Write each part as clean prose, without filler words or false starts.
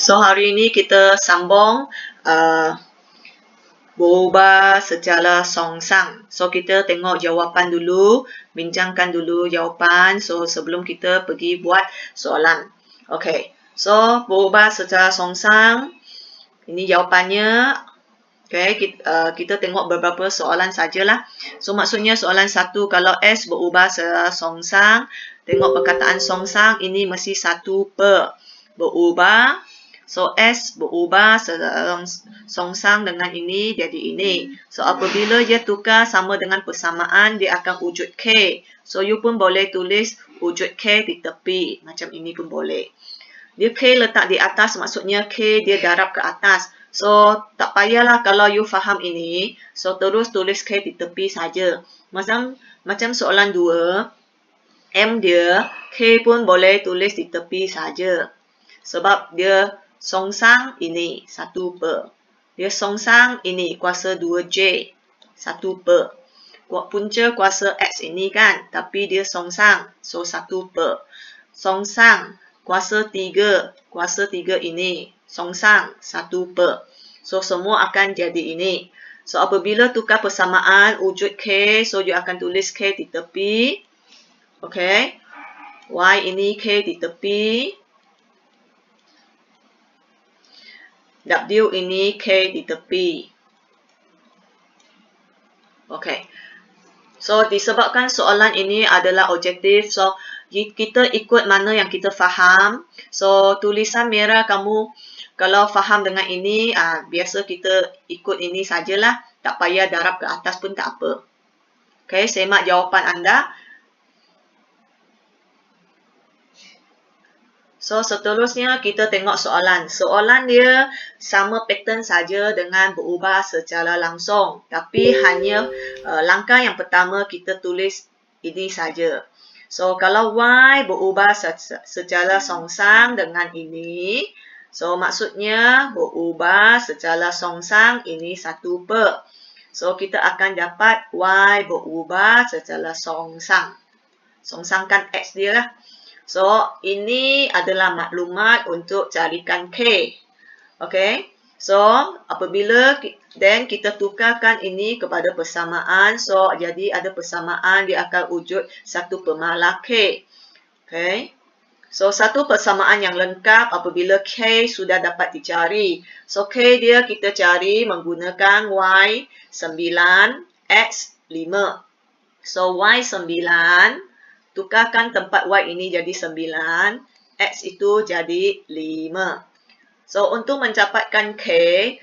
So hari ini kita sambung berubah secara songsang. So kita tengok jawapan dulu, bincangkan dulu jawapan. So sebelum kita pergi buat soalan. Okay. So berubah secara songsang. Ini jawapannya. Okay, kita tengok beberapa soalan sajalah. So maksudnya soalan 1, kalau S berubah secara songsang, tengok perkataan songsang ini mesti 1 per berubah. So S berubah secara songsang dengan ini jadi ini. So apabila dia tukar sama dengan persamaan, dia akan wujud K. So you pun boleh tulis wujud K di tepi. Macam ini pun boleh. Dia K letak di atas, maksudnya K dia darab ke atas. So, tak payahlah kalau you faham ini. So, terus tulis K di tepi saja. Macam soalan 2, M dia, K pun boleh tulis di tepi saja. Sebab dia songsang ini, 1 per. Dia songsang ini, kuasa 2J, 1 per. Punca kuasa X ini kan, tapi dia songsang. So, 1 per. Songsang, kuasa 3. Kuasa 3 ini, songsang, 1 per. So, semua akan jadi ini. So, apabila tukar persamaan, wujud K, so you akan tulis K di tepi. Okay. Y ini K di tepi. W ini K di tepi. Okay. So, disebabkan soalan ini adalah objektif. So, kita ikut mana yang kita faham. So, tulisan merah kamu kalau faham dengan ini, biasa kita ikut ini sajalah. Tak payah darab ke atas pun tak apa. Okay, semak jawapan anda. So, seterusnya kita tengok soalan. Soalan dia sama pattern saja dengan berubah secara langsung. Tapi hanya langkah yang pertama kita tulis ini saja. So, kalau Y berubah secara songsang dengan ini, so maksudnya berubah secara songsang ini 1 per. So, kita akan dapat Y berubah secara songsang. Songsangkan X dia lah. So, ini adalah maklumat untuk carikan K. Okay. So, apabila kita tukarkan ini kepada persamaan. So, jadi ada persamaan, dia akan wujud 1 pemalah K. Okay. So, satu persamaan yang lengkap apabila K sudah dapat dicari. So, K dia kita cari menggunakan Y 9, X 5. So, Y 9. Tukarkan tempat Y ini jadi 9. X itu jadi 5. So, untuk mencapatkan K.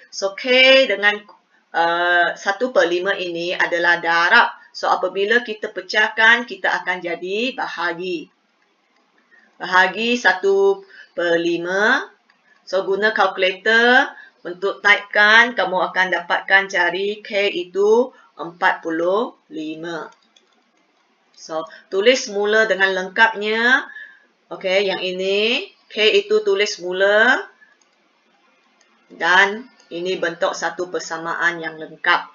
So, K dengan 1 per 5 ini adalah darab. So, apabila kita pecahkan, kita akan jadi bahagi. Bahagi 1 per 5. So, guna kalkulator. Untuk typekan, kamu akan dapatkan cari K itu 45. So, tulis mula dengan lengkapnya. Okay, yang ini. K itu tulis mula. Dan ini bentuk satu persamaan yang lengkap.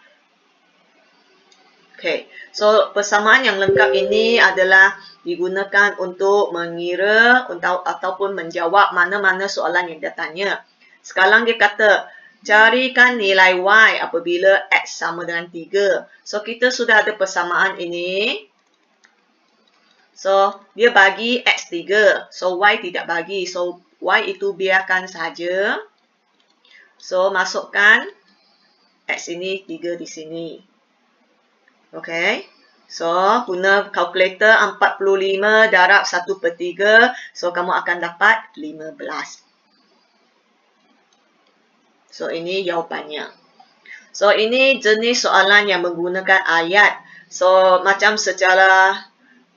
Okay, so persamaan yang lengkap ini adalah digunakan untuk mengira ataupun menjawab mana-mana soalan yang dia tanya. Sekarang dia kata, carikan nilai Y apabila X sama dengan 3. So, kita sudah ada persamaan ini. So, dia bagi X 3. So, Y tidak bagi. So, Y itu biarkan saja. So, masukkan X ini 3 di sini. Okay. So, guna kalkulator 45 darab 1 per 3. So, kamu akan dapat 15. So, ini jawapannya. So, ini jenis soalan yang menggunakan ayat. So, macam secara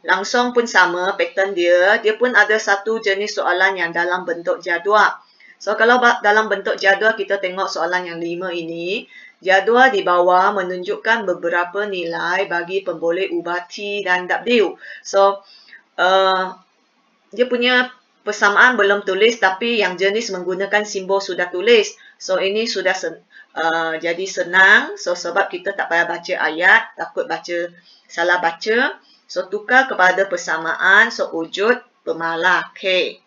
langsung pun sama pattern dia. Dia pun ada satu jenis soalan yang dalam bentuk jadual. So, kalau dalam bentuk jadual kita tengok soalan yang 5 ini. Jadual di bawah menunjukkan beberapa nilai bagi pemboleh ubah T dan W. So, dia punya persamaan belum tulis tapi yang jenis menggunakan simbol sudah tulis. So, ini sudah jadi senang. So, sebab kita tak payah baca ayat, takut salah baca. So, tukar kepada persamaan. So, wujud pemalah K.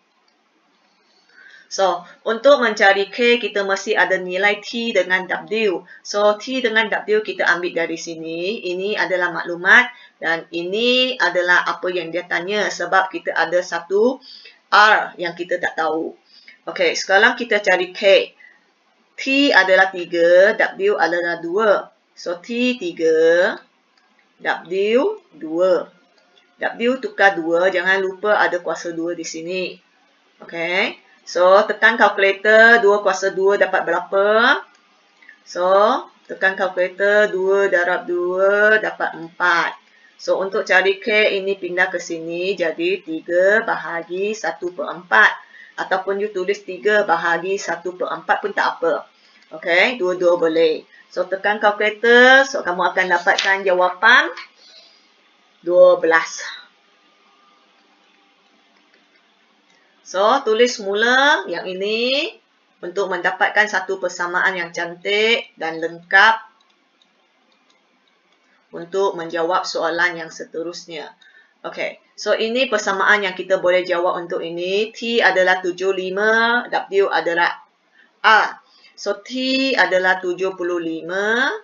So, untuk mencari K, kita mesti ada nilai T dengan W. So, T dengan W kita ambil dari sini. Ini adalah maklumat dan ini adalah apa yang dia tanya sebab kita ada satu R yang kita tak tahu. Okey, sekarang kita cari K. T adalah 3, W adalah 2. So, T 3, W 2. W tukar 2, jangan lupa ada kuasa 2 di sini. Okey. So, tekan kalkulator, 2 kuasa 2 dapat berapa? So, tekan kalkulator, 2 darab 2 dapat 4. So, untuk cari K ini pindah ke sini, jadi 3 bahagi 1/4. Ataupun you tulis 3 bahagi 1/4 pun tak apa. Okey, dua-dua boleh. So, tekan kalkulator, so kamu akan dapatkan jawapan 12. So, tulis mula yang ini untuk mendapatkan satu persamaan yang cantik dan lengkap untuk menjawab soalan yang seterusnya. Okey, so ini persamaan yang kita boleh jawab untuk ini. T adalah 75, W adalah R. So, T adalah 75.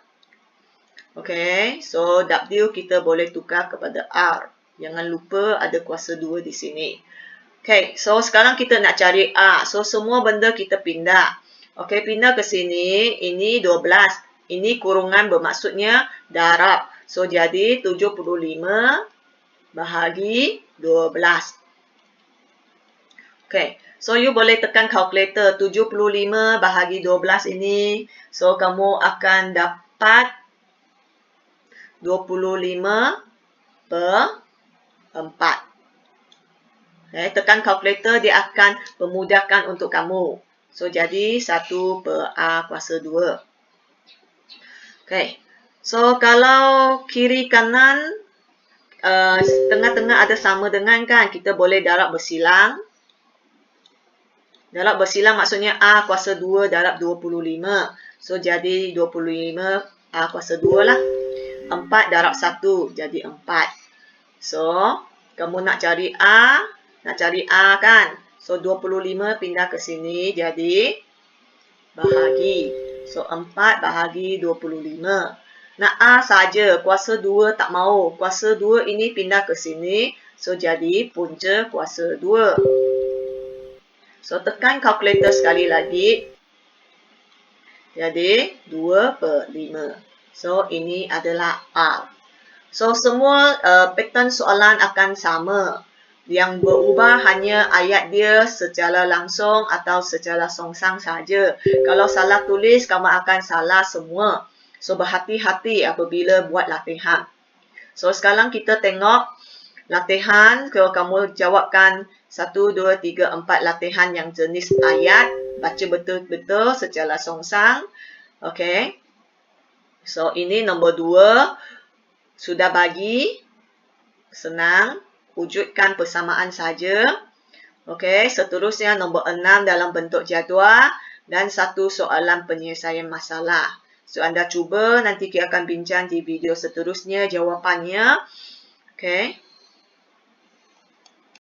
Okey, so W kita boleh tukar kepada R. Jangan lupa ada kuasa 2 di sini. Okay, so sekarang kita nak cari A. So, semua benda kita pindah. Okay, pindah ke sini. Ini 12. Ini kurungan bermaksudnya darab. So, jadi 75 bahagi 12. Okay, so you boleh tekan kalkulator. 75 bahagi 12 ini. So, kamu akan dapat 25 per 4. Okay, tekan kalkulator, dia akan memudahkan untuk kamu. So, jadi 1 per A kuasa 2. Okay. So, kalau kiri kanan, tengah-tengah ada sama dengan kan, kita boleh darab bersilang. Darab bersilang maksudnya A kuasa 2 darab 25. So, jadi 25 A kuasa 2 lah. 4 darab 1, jadi 4. So, kamu nak cari A. Nak cari A kan? So, 25 pindah ke sini, jadi bahagi. So, 4 bahagi 25. Nak A saja, kuasa 2 tak mau. Kuasa 2 ini pindah ke sini, so jadi punca kuasa 2. So, tekan kalkulator sekali lagi. Jadi, 2 per 5. So, ini adalah R. So, semua pattern soalan akan sama. Yang berubah hanya ayat dia secara langsung atau secara songsang saja. Kalau salah tulis, kamu akan salah semua. So, berhati-hati apabila buat latihan. So, sekarang kita tengok latihan. Kalau kamu jawabkan 1, 2, 3, 4 latihan yang jenis ayat. Baca betul-betul secara songsang. Okey. So, ini nombor 2. Sudah bagi. Senang. Wujudkan persamaan saja. Okey, seterusnya nombor 6 dalam bentuk jadual dan satu soalan penyelesaian masalah. So, anda cuba, nanti kita akan bincang di video seterusnya jawapannya. Okey.